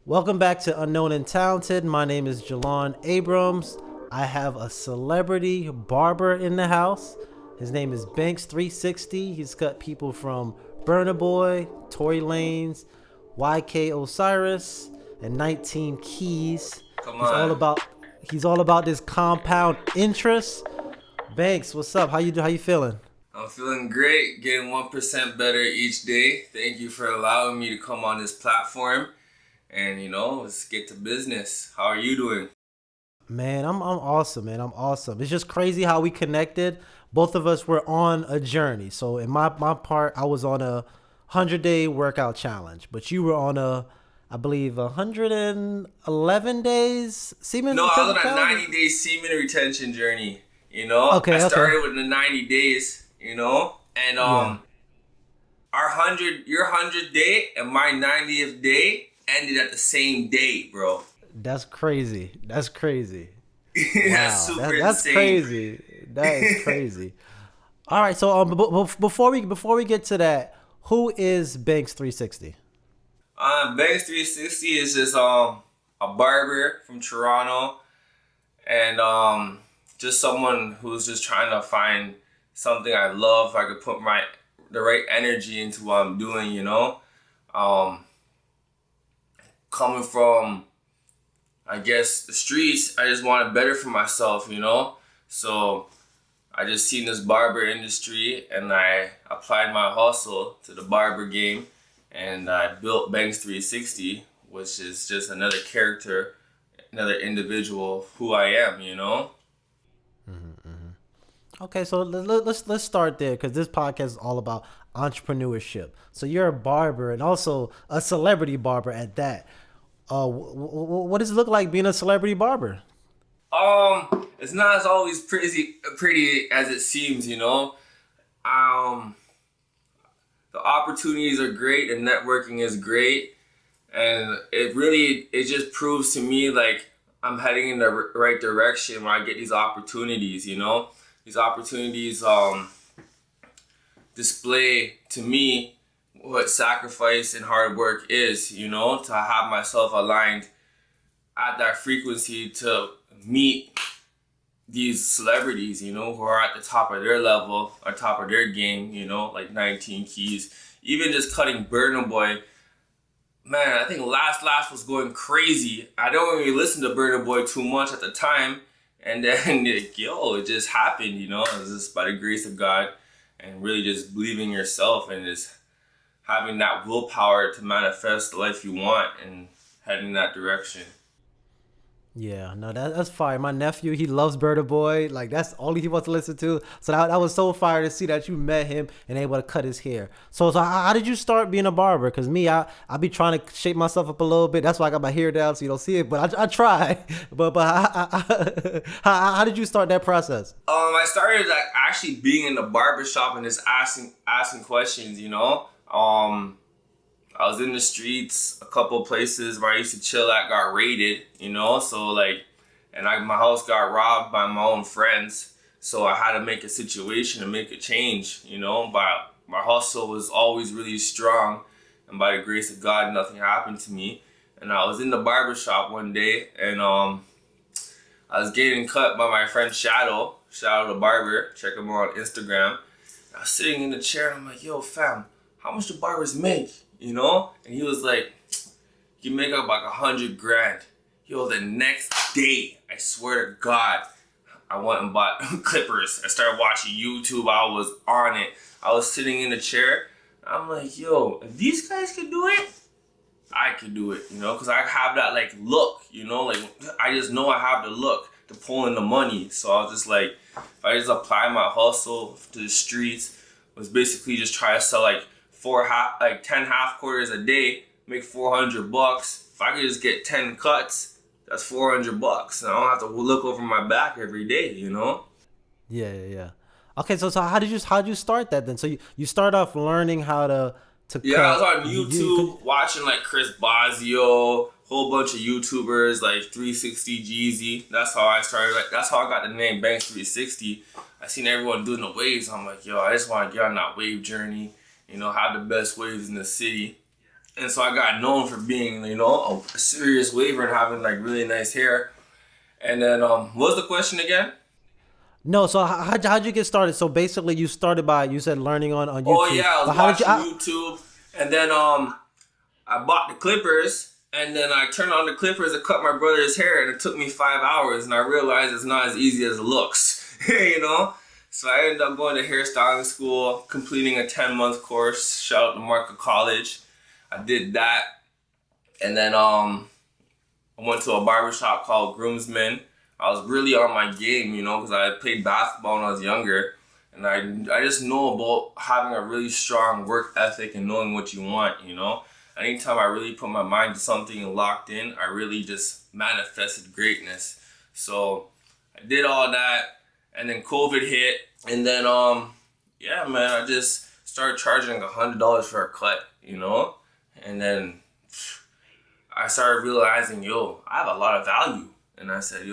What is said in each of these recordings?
Welcome back to Unknown and Talented. My name is Jelan Abrams. I have a celebrity barber in the house. His name is Banks360. He's cut people from Burna Boy, Tory Lanez, YK Osiris, and 19 Keys. Come on. He's all about this compound interest. Banks, what's up? How you feeling? I'm feeling great, getting 1% better each day. Thank you for allowing me to come on this platform. And, let's get to business. How are you doing? Man, I'm awesome, man. I'm awesome. It's just crazy how we connected. Both of us were on a journey. So in my part, I was on a 100-day workout challenge, but you were on I believe 111 days semen No, I was retention on a challenge? 90-day semen retention journey. Okay, I started okay. with the 90 days, and Yeah. your 100th day and my 90th day ended at the same day, bro. That's crazy. That's crazy. That's Wow, super that's insane. crazy. That is crazy. All right, so before we get to that, who is Banks360? Banks360 is just a barber from Toronto, and just someone who's just trying to find something I love. I could put the right energy into what I'm doing. Coming from, I guess, the streets, I just wanted better for myself. So I just seen this barber industry, and I applied my hustle to the barber game. And I built Banks360, which is just another character, another individual of who I am, Okay, so let's start there because this podcast is all about entrepreneurship. So you're a barber and also a celebrity barber at that. What does it look like being a celebrity barber? It's not as always pretty as it seems, The opportunities are great, and networking is great, and it just proves to me like I'm heading in the right direction when I get these opportunities. These opportunities display to me what sacrifice and hard work is. To have myself aligned at that frequency to meet these celebrities, who are at the top of their level, or top of their game, like 19 Keys. Even just cutting Burna Boy, man, I think last was going crazy. I don't really listen to Burna Boy too much at the time, and then it just happened, It was just by the grace of God, and really just believing in yourself, and just having that willpower to manifest the life you want, and heading in that direction. Yeah, no, that's fire. My nephew, he loves Burna Boy. Like, that's all he wants to listen to. So that was so fire to see that you met him and able to cut his hair. So how did you start being a barber? Because me, I be trying to shape myself up a little bit. That's why I got my hair down so you don't see it. But I try. But how did you start that process? I started like actually being in the barber shop and just asking questions, I was in the streets, a couple places where I used to chill at got raided, so my house got robbed by my own friends, so I had to make a situation and make a change, but my hustle was always really strong, and by the grace of God, nothing happened to me. And I was in the barber shop one day, and I was getting cut by my friend Shadow the barber, check him out on Instagram. I was sitting in the chair, and I'm like, yo fam, how much do barbers make? And he was like, you make up like 100 grand. Yo, the next day, I swear to God, I went and bought clippers. I started watching YouTube. I was on it. I was sitting in the chair. I'm like, yo, if these guys could do it, I could do it, because I have that like look, I just know I have the look to pull in the money. So I was just like, if I just apply my hustle to the streets, was basically just try to sell like 10 half quarters a day, make $400. If I could just get 10 cuts, that's $400, and I don't have to look over my back every day. Yeah. Okay, so how'd you start that then? So you start off learning how to Yeah, cut. I was on YouTube watching like Chris Bazio, whole bunch of YouTubers like 360 Jeezy. That's how I started. Like that's how I got the name Banks360. I seen everyone doing the waves. I'm like, yo, I just want to get on that wave journey. Have the best waves in the city. And so I got known for being, a serious waver and having like really nice hair. And then, what was the question again? No, so how'd you get started? So basically, you started by, you said, learning on Oh YouTube. yeah, I was But how did you? watching YouTube, and then I bought the clippers, and then I turned on the clippers to cut my brother's hair, and it took me 5 hours, and I realized it's not as easy as it looks, you know. So I ended up going to hairstyling school, completing a 10-month course. Shout out to Marca College. I did that, and then I went to a barbershop called Groomsmen. I was really on my game, because I played basketball when I was younger. And I just know about having a really strong work ethic and knowing what you want. Anytime I really put my mind to something and locked in, I really just manifested greatness. So I did all that, and then COVID hit. And then, yeah, man, I just started charging $100 for a cut. And then I started realizing, I have a lot of value. And I said,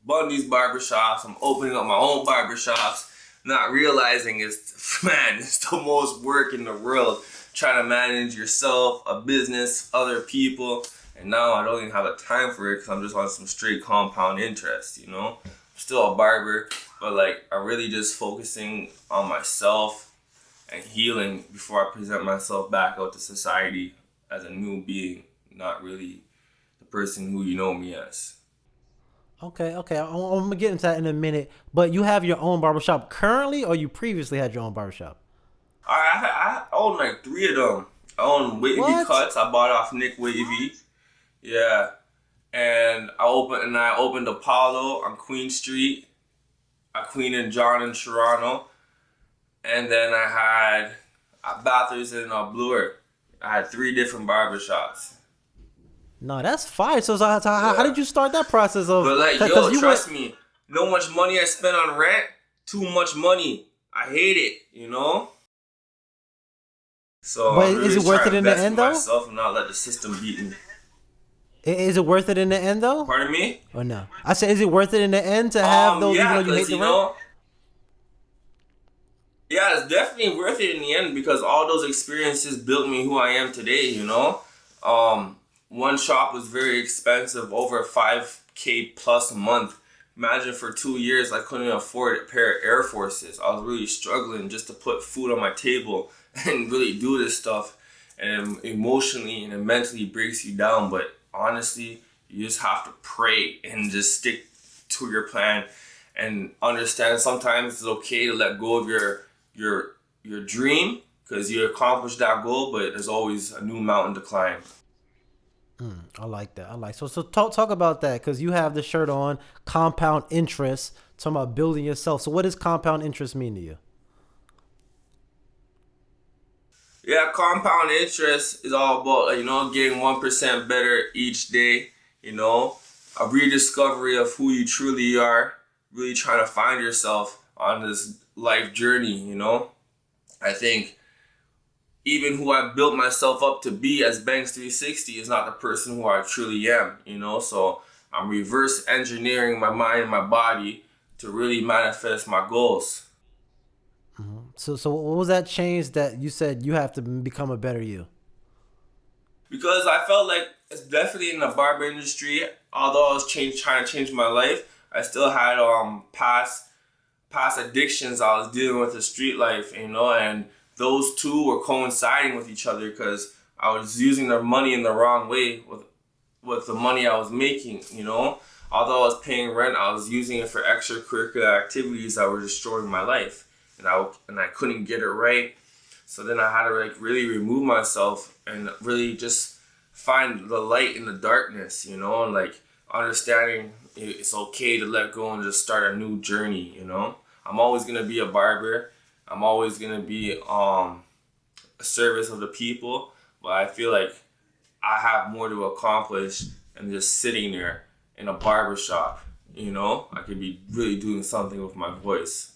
bun these barbershops. I'm opening up my own barbershops. Not realizing it's the most work in the world. Trying to manage yourself, a business, other people. And now I don't even have the time for it because I'm just on some straight compound interest, I'm still a barber, but like I'm really just focusing on myself and healing before I present myself back out to society as a new being, not really the person who you know me as. Okay, okay. I'm gonna get into that in a minute. But you have your own barbershop currently, or you previously had your own barbershop? I own like 3 of them. I own Wavy What? Cuts. I bought off Nick Wavy. Yeah. And I opened Apollo on Queen Street. A Queen and John in Toronto. And then I had Bathurst and Bloor. I had 3 different barbershops. No, that's fire. So how did you start that process of? But like, You trust me, no much money I spent on rent, too much money. I hate it. So But I'm really is it worth trying it to in the invest end in though? myself and not let the system beat me. Is it worth it in the end though? Pardon me? Or no? I said, is it worth it in the end to have those, Yeah, even though you hate because the rent? yeah, it's definitely worth it in the end because all those experiences built me who I am today. One shop was very expensive, over $5K plus a month. Imagine for 2 years I couldn't afford a pair of Air Forces. I was really struggling just to put food on my table and really do this stuff. And emotionally and mentally breaks you down. But honestly, you just have to pray and just stick to your plan and understand sometimes it's okay to let go of your dream because you accomplished that goal, but there's always a new mountain to climb. I like that. So talk about that because you have the shirt on, compound interest, talking about building yourself. So what does compound interest mean to you? Yeah, compound interest is all about, getting 1% better each day, a rediscovery of who you truly are, really trying to find yourself on this life journey. I think even who I built myself up to be as Banks 360 is not the person who I truly am. So I'm reverse engineering my mind and my body to really manifest my goals. So what was that change that you said you have to become a better you? Because I felt like it's definitely in the barber industry, although I was trying to change my life, I still had past addictions I was dealing with in street life, and those two were coinciding with each other because I was using the money in the wrong way with the money I was making. Although I was paying rent, I was using it for extracurricular activities that were destroying my life, and I couldn't get it right. So then I had to really remove myself and really just find the light in the darkness, and understanding it's okay to let go and just start a new journey. I'm always gonna be a barber. I'm always gonna be a service of the people, but I feel like I have more to accomplish than just sitting there in a barber shop. I could be really doing something with my voice.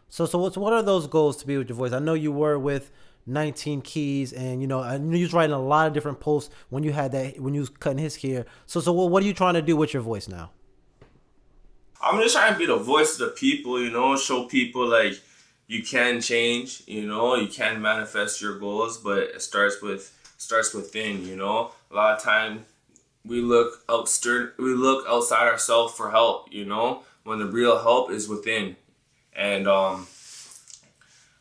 So what are those goals to be with your voice? I know you were with 19 Keys, and I knew you was writing a lot of different posts when you was cutting his hair. So what are you trying to do with your voice now? I'm just trying to be the voice of the people, show people you can change, you can manifest your goals, but it starts within, A lot of time we we look outside ourselves for help, when the real help is within. And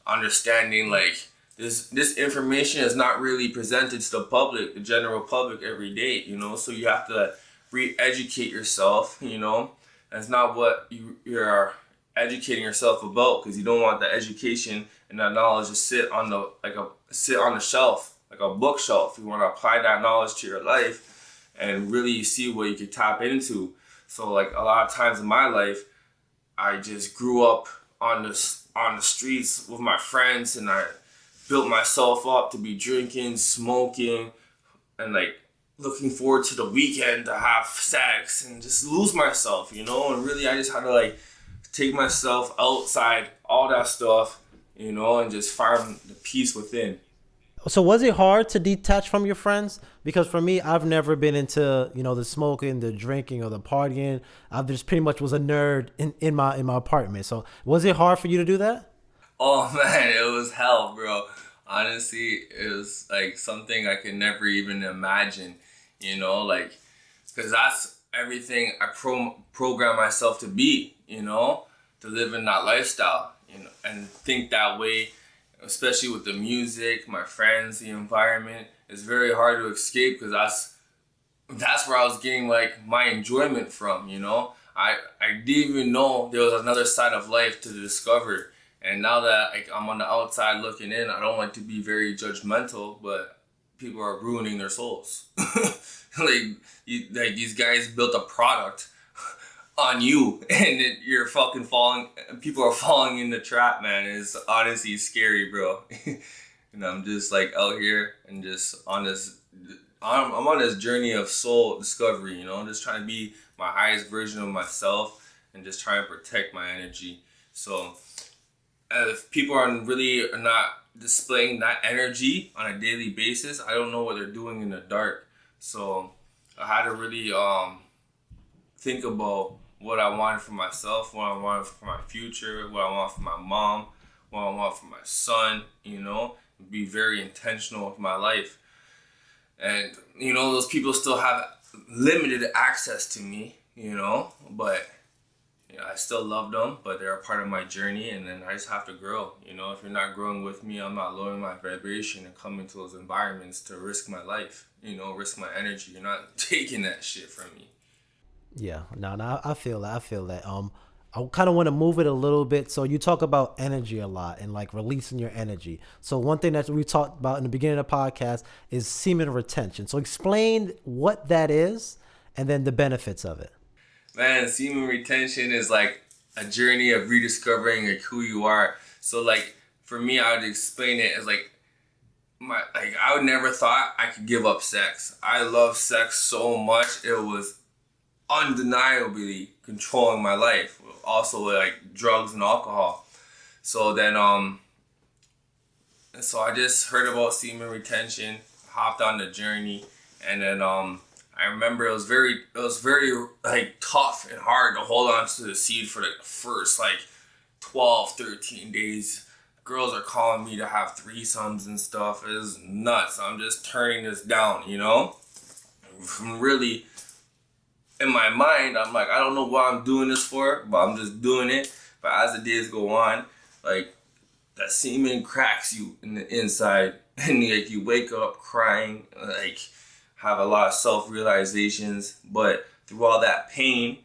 understanding like this information is not really presented to the public, the general public every day, so you have to re-educate yourself, That's not what you're educating yourself about, because you don't want the education and that knowledge to sit on the shelf, like a bookshelf. You want to apply that knowledge to your life and really see what you can tap into. So like a lot of times in my life, I just grew up on the streets with my friends, and I built myself up to be drinking, smoking, and like looking forward to the weekend to have sex and just lose myself, and really I just had to like take myself outside all that stuff, and just find the peace within. So was it hard to detach from your friends? Because for me, I've never been into, the smoking, the drinking, or the partying. I just pretty much was a nerd in my apartment. So was it hard for you to do that? Oh man, it was hell, bro. Honestly, it was like something I could never even imagine, like, because that's everything I program myself to be, to live in that lifestyle, and think that way, especially with the music, my friends, the environment. It's very hard to escape, because that's where I was getting like my enjoyment from, I didn't even know there was another side of life to discover. And now that like I'm on the outside looking in, I don't like to be very judgmental, but people are ruining their souls. like these guys built a product on you, and you're fucking falling. People are falling in the trap, man. It's honestly scary, bro. And I'm just like out here and just on this. I'm on this journey of soul discovery. Just trying to be my highest version of myself, and just trying to protect my energy. So if people are not displaying that energy on a daily basis, I don't know what they're doing in the dark. So I had to really think about what I wanted for myself, what I wanted for my future, what I want for my mom, what I want for my son, be very intentional with my life. And, those people still have limited access to me, but I still love them, but they're a part of my journey, and then I just have to grow. If you're not growing with me, I'm not lowering my vibration and coming to those environments to risk my life, risk my energy. You're not taking that shit from me. Yeah, no, I feel that. I feel that. I kind of want to move it a little bit. So you talk about energy a lot and like releasing your energy. So one thing that we talked about in the beginning of the podcast is semen retention. So explain what that is and then the benefits of it. Man, semen retention is like a journey of rediscovering like who you are. So like for me, I would explain it as like I would never thought I could give up sex. I love sex so much. It was undeniably controlling my life. Also with like drugs and alcohol. So then so I just heard about semen retention, hopped on the journey, and then I remember it was very like tough and hard to hold on to the seed for the first like 12, 13 days. Girls are calling me to have threesomes and stuff. It is nuts. I'm just turning this down, From really, in my mind, I'm like, I don't know what I'm doing this for, but I'm just doing it. But as the days go on, like, that semen cracks you in the inside, and like you wake up crying, like have a lot of self-realizations, but through all that pain,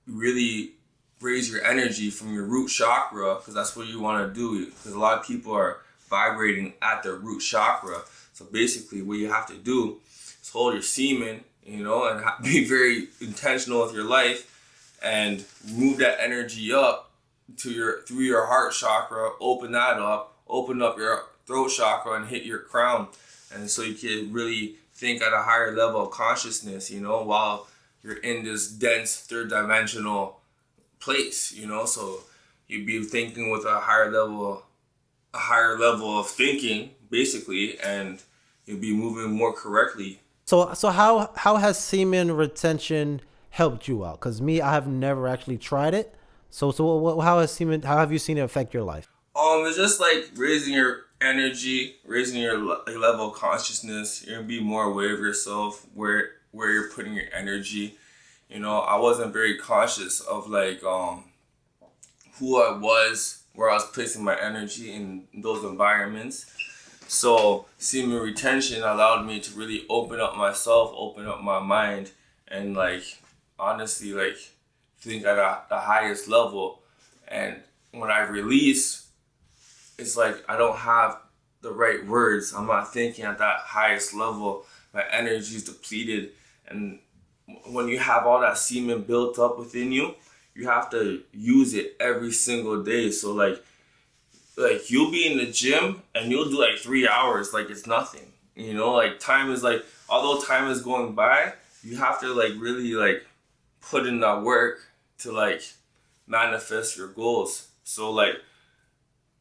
you really raise your energy from your root chakra, because that's what you want to do, because a lot of people are vibrating at their root chakra. So basically what you have to do is hold your semen, and be very intentional with your life and move that energy up to through your heart chakra, open that up, open up your throat chakra and hit your crown. And so you can really think at a higher level of consciousness, while you're in this dense third dimensional place, so you'd be thinking with a higher level of thinking, basically, and you'll be moving more correctly. So how has semen retention helped you out? Because me, I have never actually tried it. So how have you seen it affect your life? It's just like raising your energy, raising your level of consciousness. You're gonna be more aware of yourself, where you're putting your energy. I wasn't very conscious of like who I was, where I was placing my energy in those environments. So semen retention allowed me to really open up myself, open up my mind, and like honestly like think at the highest level. And when I release, it's like I don't have the right words. I'm not thinking at that highest level. My energy is depleted. And when you have all that semen built up within you, you have to use it every single day. So like you'll be in the gym and you'll do like 3 hours like it's nothing. Like time is like, although time is going by, you have to like really like put in that work to like manifest your goals. So like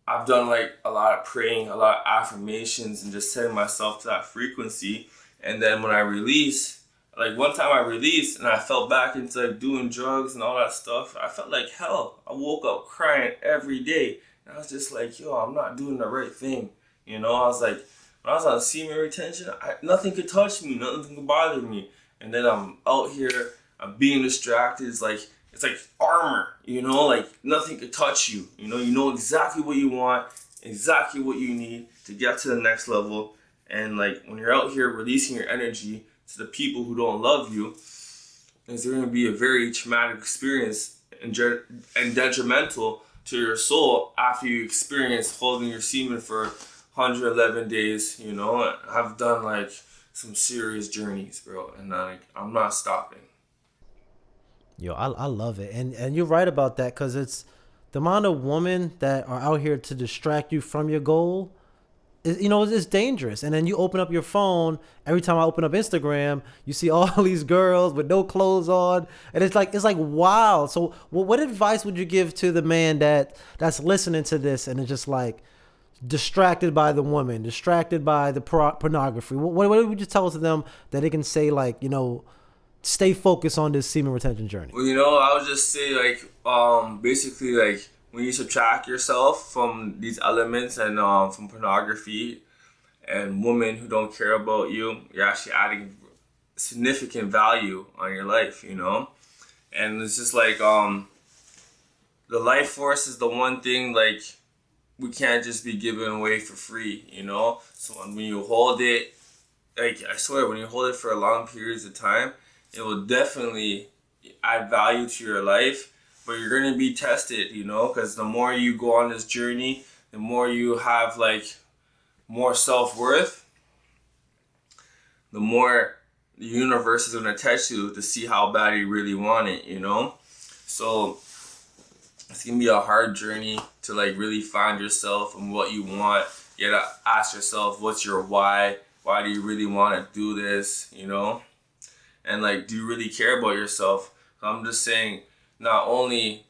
I've done like a lot of praying, a lot of affirmations, and just setting myself to that frequency. And then when I release, like one time I released and I fell back into like doing drugs and all that stuff, I felt like hell. I woke up crying every day. And I was just like, yo, I'm not doing the right thing. I was like, when I was on semen retention, nothing could touch me, nothing could bother me. And then I'm out here, I'm being distracted. It's like armor, like nothing could touch you. You know exactly what you want, exactly what you need to get to the next level. And like when you're out here releasing your energy to the people who don't love you, it's going to be a very traumatic experience and detrimental to your soul after you experience holding your semen for 111 days. I've done like some serious journeys, bro, and like I'm not stopping. Yo, I love it. And you're right about that, because it's the amount of women that are out here to distract you from your goal. It's dangerous. And then you open up your phone. Every time I open up Instagram, you see all these girls with no clothes on, and it's like wild. So, what advice would you give to the man that's listening to this and is just like distracted by the woman, distracted by the pornography? What would you tell to them that they can say like stay focused on this semen retention journey? Well, I would just say like basically like when you subtract yourself from these elements and from pornography and women who don't care about you, you're actually adding significant value on your life, And it's just like the life force is the one thing like we can't just be given away for free, So when you hold it, like I swear, when you hold it for long periods of time, it will definitely add value to your life. But you're going to be tested, because the more you go on this journey, the more you have like more self-worth, the more the universe is going to test you to see how bad you really want it, So it's going to be a hard journey to like really find yourself and what you want. You got to ask yourself, what's your why? Why do you really want to do this, And like, do you really care about yourself? I'm just saying, not only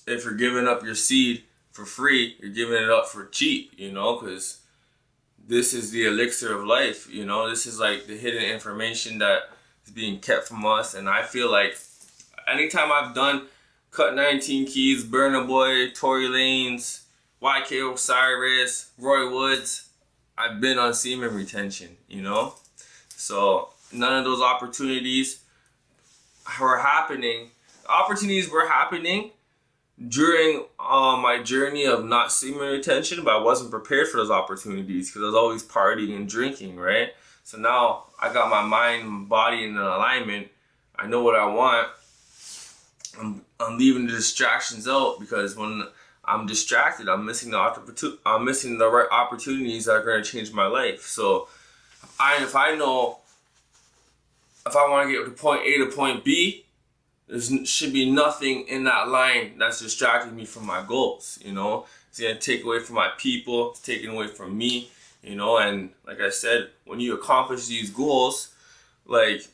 if you're giving up your seed for free, you're giving it up for cheap, because this is the elixir of life, This is like the hidden information that is being kept from us. And I feel like anytime I've done Cut 19 Keys, Burna Boy, Tory Lanez, YK Osiris, Roy Woods, I've been on semen retention, So none of those opportunities were happening. Opportunities were happening during my journey of not semen retention, but I wasn't prepared for those opportunities because I was always partying and drinking, right? So now I got my mind and body in alignment. I know what I want. I'm leaving the distractions out, because when I'm distracted, I'm missing the right opportunities that are going to change my life. So if I know if I want to get to point A to point B, there should be nothing in that line that's distracting me from my goals, It's going to take away from my people, it's taking away from me, And like I said, when you accomplish these goals, like,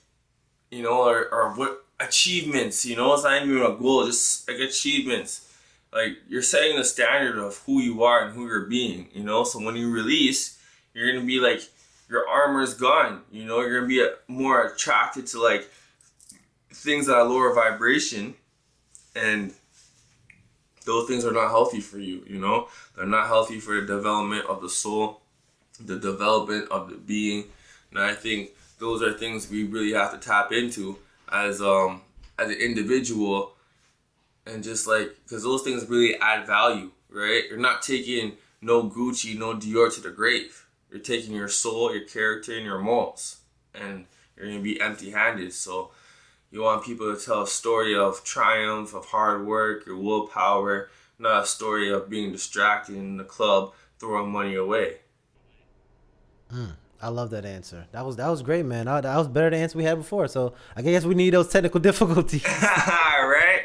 or what achievements, It's not even a goal, just like achievements. Like, you're setting the standard of who you are and who you're being, So when you release, you're going to be like, your armor's gone, You're going to be more attracted to like things that are lower vibration, and those things are not healthy for you, you know? They're not healthy for the development of the soul, the development of the being. And I think those are things we really have to tap into as an individual, and just like, because those things really add value, right? You're not taking no Gucci, no Dior to the grave. You're taking your soul, your character, and your morals, and you're going to be empty-handed. So you want people to tell a story of triumph, of hard work, your willpower, not a story of being distracted in the club, throwing money away. I love that answer. That was great, man. That was better than the answer we had before. So I guess we need those technical difficulties. Right?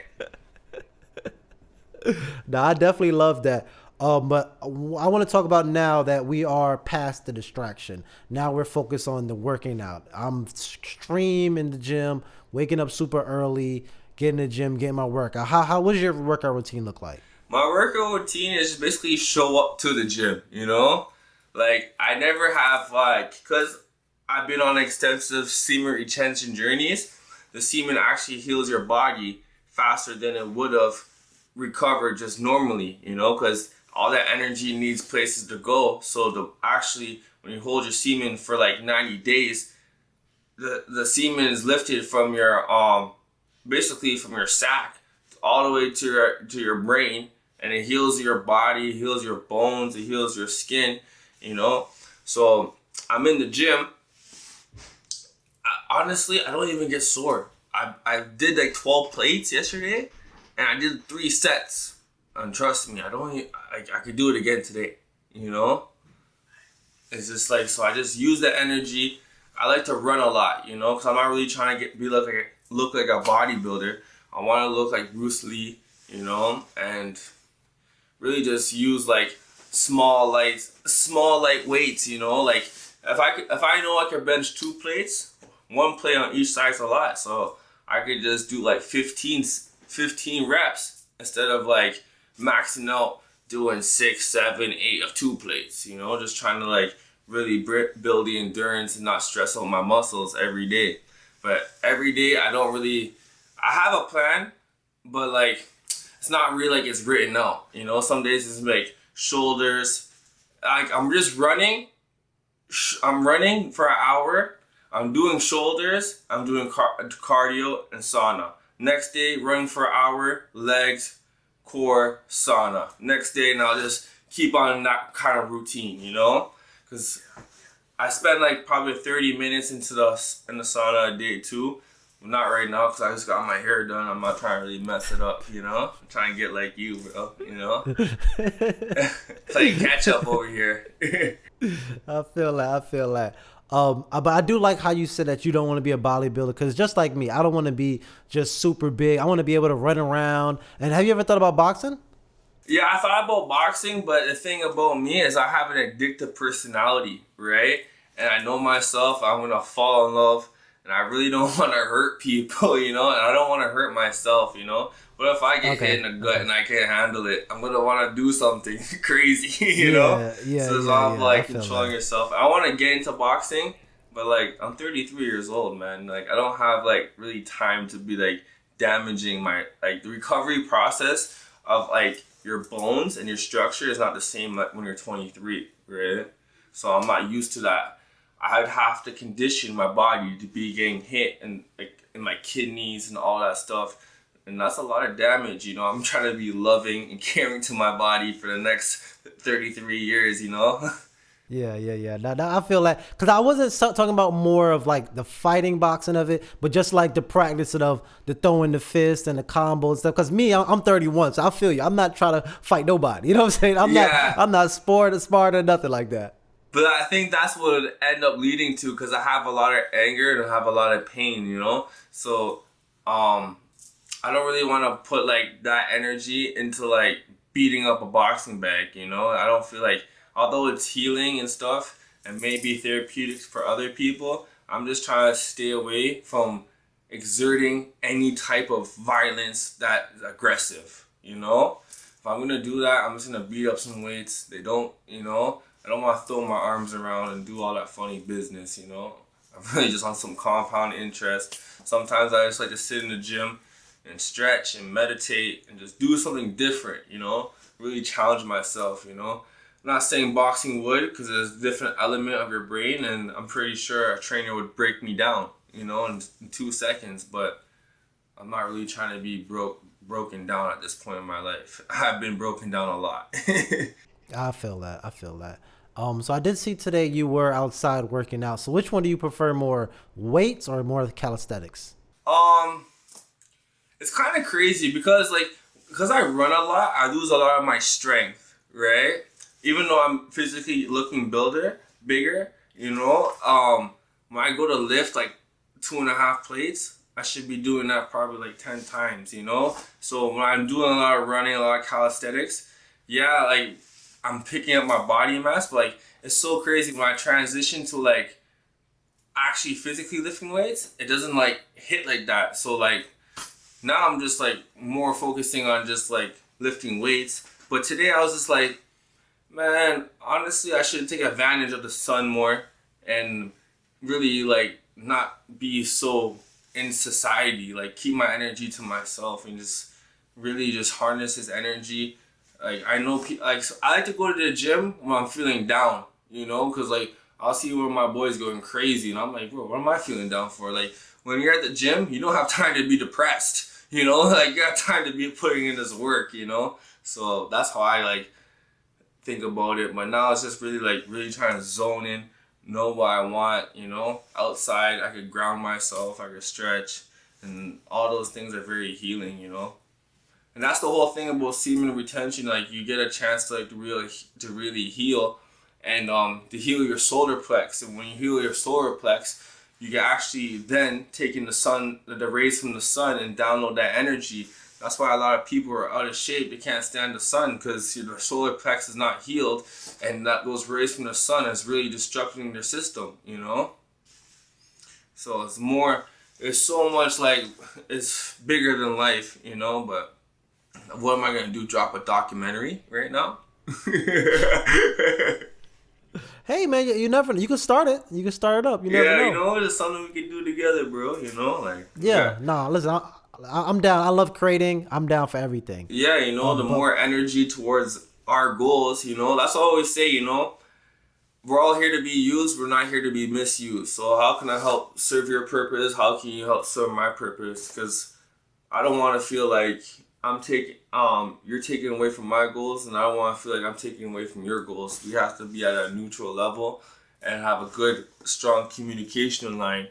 No, I definitely love that. But I want to talk about now that we are past the distraction. Now we're focused on the working out. I'm extreme in the gym, waking up super early, getting in the gym, getting my workout. What does your workout routine look like? My workout routine is basically show up to the gym, you know? Like, I never have, like, because I've been on extensive semen retention journeys, the semen actually heals your body faster than it would have recovered just normally, you know? Because all that energy needs places to go. So when you hold your semen for like 90 days, the semen is lifted from your basically from your sac all the way to your brain, and it heals your body, heals your bones, it heals your skin, you know. So I'm in the gym. Honestly, I don't even get sore. I did like 12 plates yesterday, and I did 3 sets. And trust me, I could do it again today, you know? It's just like, so I just use the energy. I like to run a lot, you know, because I'm not really trying to look like a bodybuilder. I want to look like Bruce Lee, you know, and really just use like small light weights, you know, like if I know I can bench 2 plates, 1 plate on each side is a lot, so I could just do like 15 reps instead of like maxing out doing 6, 7, 8 of 2 plates, you know, just trying to like really build the endurance and not stress out my muscles every day. But every day I have a plan, but like it's not really like it's written out, you know. Some days it's like shoulders, like I'm running for an hour, I'm doing shoulders, I'm doing cardio and sauna. Next day, running for an hour, legs, core, sauna. Next day, and I'll just keep on that kind of routine, you know? Because I spend like probably 30 minutes in the sauna a day too. Well, not right now because I just got my hair done. I'm not trying to really mess it up, you know? I'm trying to get like you, bro, you know? Playing catch up over here. I feel that. But I do like how you said that you don't want to be a bodybuilder, because just like me, I don't want to be just super big. I want to be able to run around. And have you ever thought about boxing? Yeah, I thought about boxing, but the thing about me is I have an addictive personality, right? And I know myself, I'm going to fall in love, and I really don't want to hurt people, you know? And I don't want to hurt myself, you know? But if I get hit in the gut and I can't handle it, I'm going to want to do something crazy, you know? Yeah, so it's all like controlling yourself. I want to get into boxing, but like I'm 33 years old, man. Like I don't have like really time to be like damaging my, like the recovery process of like your bones and your structure is not the same like when you're 23, right? So I'm not used to that. I'd have to condition my body to be getting hit and like in my kidneys and all that stuff. And that's a lot of damage, you know. I'm trying to be loving and caring to my body for the next 33 years, you know. Yeah. Now I feel like, because I wasn't talking about more of like the fighting boxing of it, but just like the practice of the throwing the fist and the combo and stuff. Because me, I'm 31, so I feel you. I'm not trying to fight nobody. You know what I'm saying? I'm not smart or nothing like that. But I think that's what it end up leading to, because I have a lot of anger and I have a lot of pain, you know. So I don't really want to put like that energy into like beating up a boxing bag, you know. I don't feel like, although it's healing and stuff and maybe therapeutics for other people, I'm just trying to stay away from exerting any type of violence that is aggressive, you know. If I'm gonna do that, I'm just gonna beat up some weights. I don't want to throw my arms around and do all that funny business, you know. I'm really just on some compound interest. Sometimes I just like to sit in the gym, and stretch and meditate and just do something different, you know, really challenge myself, you know. I'm not saying boxing would, because there's a different element of your brain, and I'm pretty sure a trainer would break me down, you know, in 2 seconds, but I'm not really trying to be broken down at this point in my life. I've been broken down a lot. I feel that. I feel that. So I did see today you were outside working out. So which one do you prefer more, weights or more calisthenics? Um, it's kind of crazy because I run a lot, I lose a lot of my strength, right? Even though I'm physically looking bigger, you know, when I go to lift like 2.5 plates, I should be doing that probably like 10 times, you know? So when I'm doing a lot of running, a lot of calisthenics, yeah, like I'm picking up my body mass, but like it's so crazy when I transition to like actually physically lifting weights, it doesn't like hit like that. So like now I'm just like more focusing on just like lifting weights. But today I was just like, man, honestly, I should take advantage of the sun more and really like not be so in society, like keep my energy to myself and just really just harness his energy. Like I know, like so I like to go to the gym when I'm feeling down, you know, because like I'll see where my boys going crazy, and I'm like, bro, what am I feeling down for? Like when you're at the gym, you don't have time to be depressed, you know, like you got time to be putting in this work, you know. So that's how I like think about it. But now it's just really trying to zone in, know what I want, you know. Outside, I could ground myself, I could stretch, and all those things are very healing, you know. And that's the whole thing about semen retention. Like you get a chance to like to really heal, and to heal your solar plex. And when you heal your solar plex, you can actually then take in the rays from the sun and download that energy. That's why a lot of people are out of shape. They can't stand the sun because their solar plex is not healed, and that those rays from the sun is really disrupting their system, you know. So it's so much like it's bigger than life, you know. But what am I gonna do? Drop a documentary right now? Hey man, you never. You can start it. You can start it up. You never know. Yeah, you know, it's something we can do together, bro. You know, like Yeah. Nah, listen. I'm down. I love creating. I'm down for everything. Yeah, you know, the more energy towards our goals, you know, that's what I always say, you know, we're all here to be used, we're not here to be misused. So how can I help serve your purpose? How can you help serve my purpose? Because I don't want to feel like you're taking away from my goals, and I don't want to feel like I'm taking away from your goals. We have to be at a neutral level and have a good, strong communication line.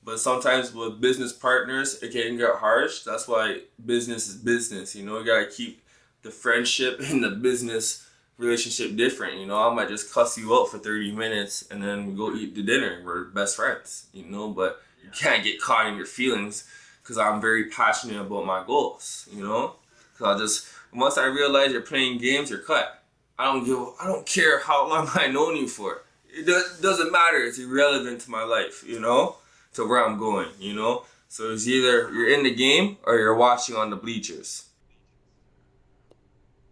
But sometimes with business partners, it can get harsh. That's why business is business. You know, you gotta keep the friendship and the business relationship different. You know, I might just cuss you out for 30 minutes and then we go eat the dinner. We're best friends, you know, but you can't get caught in your feelings because I'm very passionate about my goals, you know? Because once I realize you're playing games, you're cut. I don't care how long I've known you for. It doesn't matter. It's irrelevant to my life, you know? To where I'm going, you know? So it's either you're in the game or you're watching on the bleachers.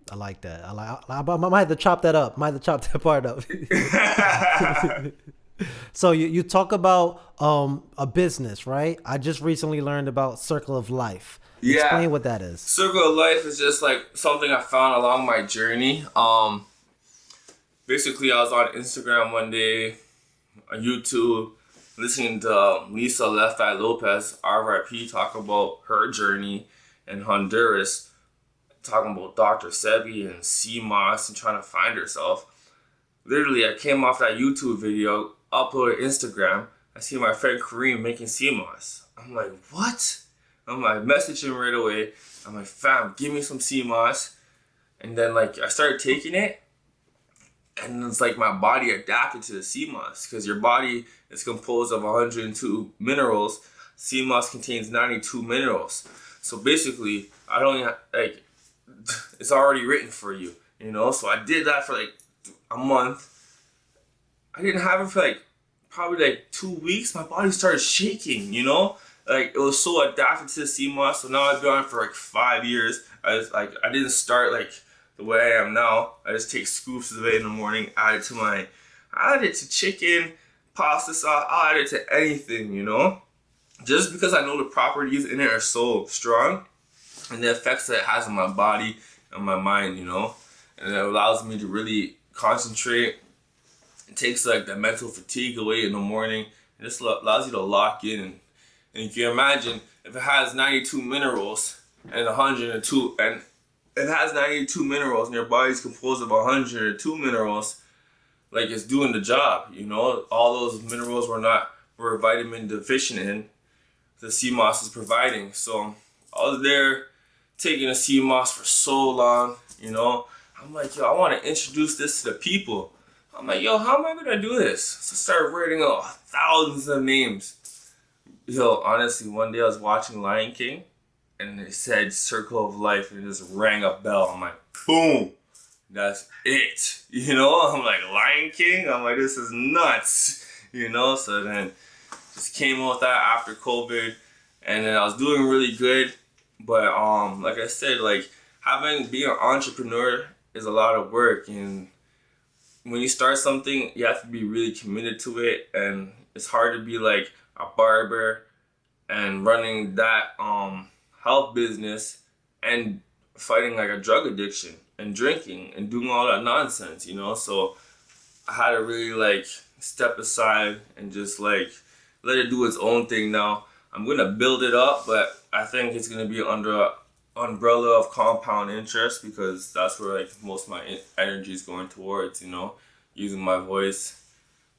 I like that. I might have to chop that up. Might have to chop that part up. So you talk about a business, right? I just recently learned about Circle of Life. Yeah. Explain what that is. Circle of Life is just like something I found along my journey. Basically, I was on Instagram one day, on YouTube, listening to Lisa Left Eye Lopez, RIP, talk about her journey in Honduras, talking about Dr. Sebi and CMOS and trying to find herself. Literally, I came off that YouTube video, uploaded Instagram. I see my friend Kareem making CMOS. I'm like, what? I'm like, message him right away. I'm like, fam, give me some CMOS. And then like I started taking it. And it's like my body adapted to the CMOS because your body is composed of 102 minerals. CMOS contains 92 minerals. So basically, it's already written for you, you know? So I did that for like a month. I didn't have it for like probably like 2 weeks. My body started shaking, you know? Like it was so adapted to the CMOS. So now I've been on it for like 5 years. I didn't start like the way I am now. I just take scoops of it in the morning, add it to chicken, pasta sauce, I'll add it to anything, you know? Just because I know the properties in it are so strong, and the effects that it has on my body and my mind, you know. And it allows me to really concentrate. It takes like the mental fatigue away in the morning. It just allows you to lock in. And if you imagine, if it has 92 minerals and 102, and it has 92 minerals and your body's composed of 102 minerals, like it's doing the job, you know. All those minerals were vitamin deficient in, the sea moss is providing. So I was there taking a sea moss for so long, you know. I'm like, yo, I want to introduce this to the people. I'm like, yo, how am I gonna do this? So I started writing out thousands of names. Yo, honestly, one day I was watching Lion King, and it said Circle of Life, and it just rang a bell. I'm like, boom, that's it. You know, I'm like, Lion King? I'm like, this is nuts. You know, so then just came out with that after COVID, and then I was doing really good. But like I said, like being an entrepreneur is a lot of work, and when you start something, you have to be really committed to it, and it's hard to be like a barber and running that health business and fighting like a drug addiction and drinking and doing all that nonsense, you know. So I had to really like step aside and just like let it do its own thing. Now I'm gonna build it up, but I think it's gonna be under a umbrella of compound interest, because that's where like most of my energy is going towards, you know, using my voice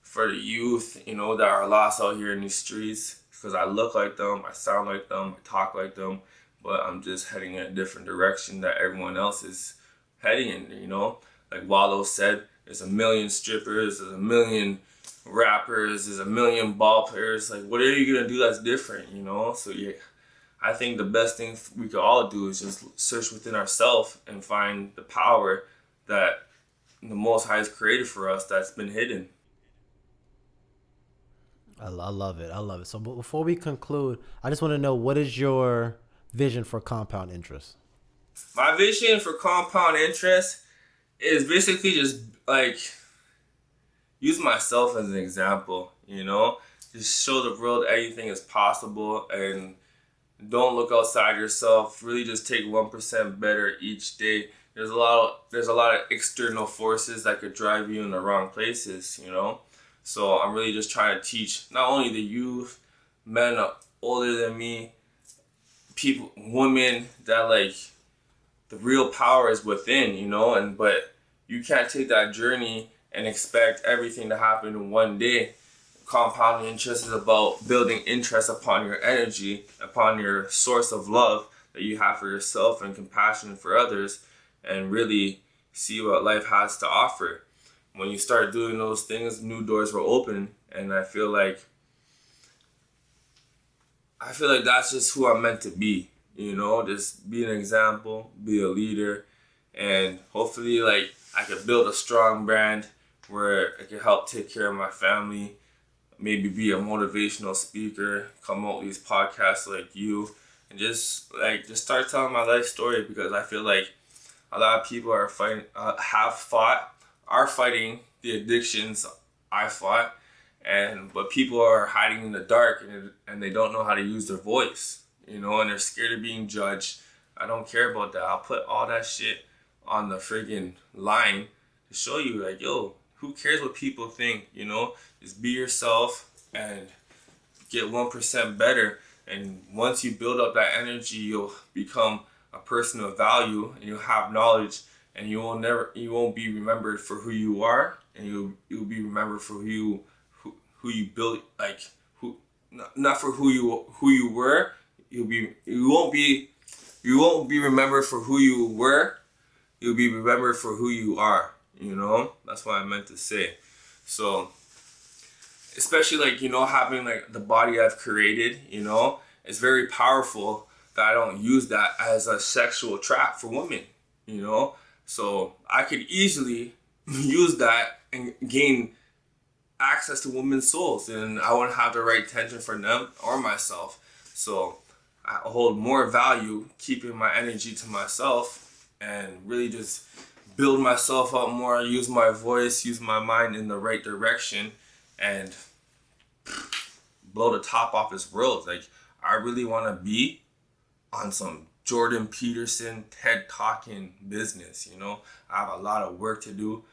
for the youth, you know, that are lost out here in these streets, because I look like them, I sound like them, I talk like them, but I'm just heading in a different direction that everyone else is heading in, you know. Like Wallow said, there's a million strippers, there's a million rappers, there's a million ball players. Like, what are you gonna do that's different, you know? So yeah, I think the best thing we could all do is just search within ourselves and find the power that the Most High has created for us that's been hidden. I love it. I love it. So before we conclude, I just want to know, what is your vision for compound interest? My vision for compound interest is basically just like use myself as an example, you know? Just show the world anything is possible, and don't look outside yourself. Really just take 1% better each day. There's a lot of external forces that could drive you in the wrong places, you know? So I'm really just trying to teach not only the youth, men older than me, people, women, that like the real power is within, you know, but you can't take that journey and expect everything to happen in one day. Compounding interest is about building interest upon your energy, upon your source of love that you have for yourself and compassion for others, and really see what life has to offer. When you start doing those things, new doors will open, and I feel like that's just who I'm meant to be, you know, just be an example, be a leader, and hopefully like I could build a strong brand where I could help take care of my family, maybe be a motivational speaker, come out with these podcasts like you, and just start telling my life story, because I feel like a lot of people are fighting the addictions I fought, but people are hiding in the dark, and they don't know how to use their voice, you know, and they're scared of being judged. I don't care about that. I'll put all that shit on the friggin' line to show you, like, yo, who cares what people think, you know? Just be yourself and get 1% better. And once you build up that energy, you'll become a person of value, and you'll have knowledge, and you won't be remembered for who you are, and you'll be remembered for who you built, like not for who you were. You won't be remembered for who you were. You'll be remembered for who you are. You know, that's what I meant to say. So, especially like, you know, having like the body I've created, you know, it's very powerful that I don't use that as a sexual trap for women, you know. So I could easily use that and gain access to women's souls, and I wouldn't have the right tension for them or myself. So I hold more value keeping my energy to myself and really just build myself up more, use my voice, use my mind in the right direction, and blow the top off this world. Like, I really want to be on some Jordan Peterson TED Talking business. You know, I have a lot of work to do,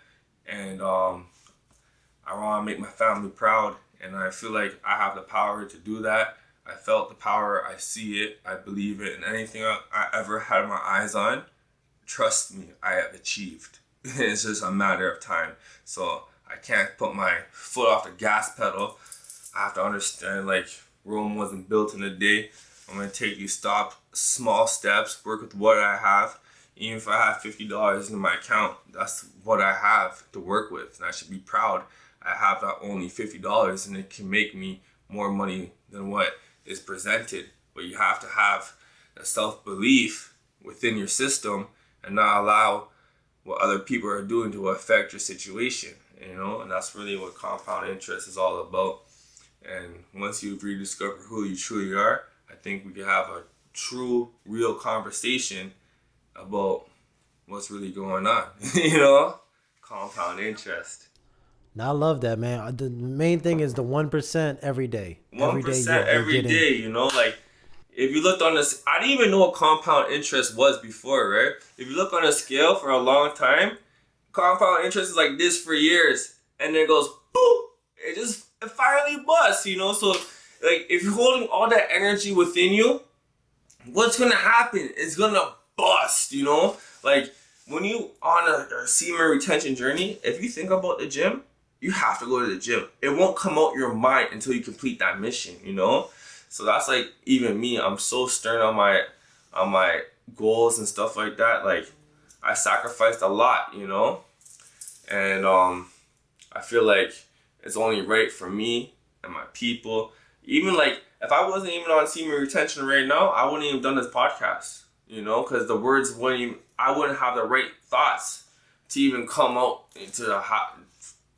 and I want to make my family proud, and I feel like I have the power to do that. I felt the power, I see it, I believe it, and anything I ever had my eyes on, trust me, I have achieved. It's just a matter of time. So I can't put my foot off the gas pedal. I have to understand, like, Rome wasn't built in a day. I'm going to take these small steps, work with what I have. Even if I have $50 in my account, that's what I have to work with, and I should be proud. I have not only $50, and it can make me more money than what is presented. But you have to have a self-belief within your system and not allow what other people are doing to affect your situation, you know? And that's really what compound interest is all about. And once you've rediscovered who you truly are, I think we can have a true, real conversation about what's really going on, you know? Compound interest. Now I love that, man. The main thing is the 1% every day. 1% every day, you know, like if you looked on this, I didn't even know what compound interest was before, right? If you look on a scale for a long time, compound interest is like this for years, and then it goes boop, it finally busts, you know. So like if you're holding all that energy within you, what's gonna happen? It's gonna bust, you know. Like when you on a semen retention journey, if you think about the gym, you have to go to the gym. It won't come out your mind until you complete that mission, you know? So that's like, even me, I'm so stern on my goals and stuff like that. Like, I sacrificed a lot, you know? And I feel like it's only right for me and my people. Even like, if I wasn't even on semen retention right now, I wouldn't even have done this podcast, you know? Because the words I wouldn't have the right thoughts to even come out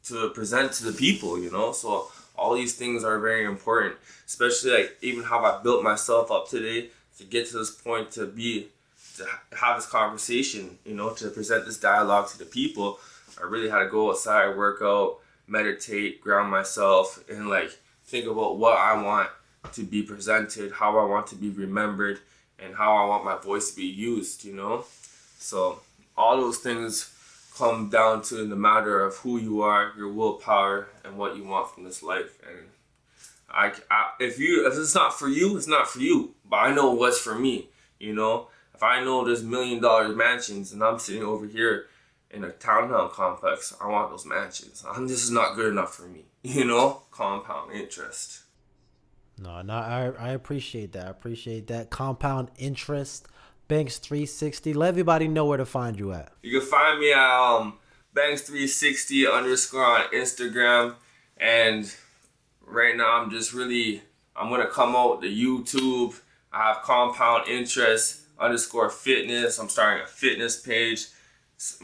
to present to the people, you know? So all these things are very important, especially like even how I built myself up today to get to this point to have this conversation, you know, to present this dialogue to the people. I really had to go outside, work out, meditate, ground myself, and like think about what I want to be presented, how I want to be remembered, and how I want my voice to be used, you know? So all those things come down to the matter of who you are, your willpower, and what you want from this life. And if it's not for you, it's not for you. But I know what's for me, you know? If I know there's $1 million mansions and I'm sitting over here in a townhouse complex, I want those mansions. This is not good enough for me, you know? Compound interest. No, I appreciate that. I appreciate that. Compound interest. Banks 360. Let everybody know where to find you at. You can find me at Banks360_ on Instagram. And right now I'm gonna come out the YouTube. I have compound interest _fitness. I'm starting a fitness page.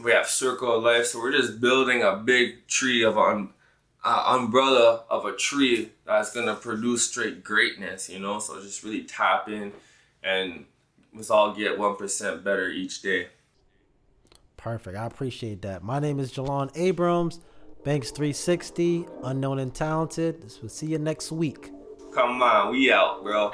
We have Circle of Life. So we're just building a big tree of an umbrella of a tree that's gonna produce straight greatness, you know? So just really tap in and let's all get 1% better each day. Perfect. I appreciate that. My name is Jelan Abrams, Banks 360, unknown and talented. We'll see you next week. Come on, we out, bro.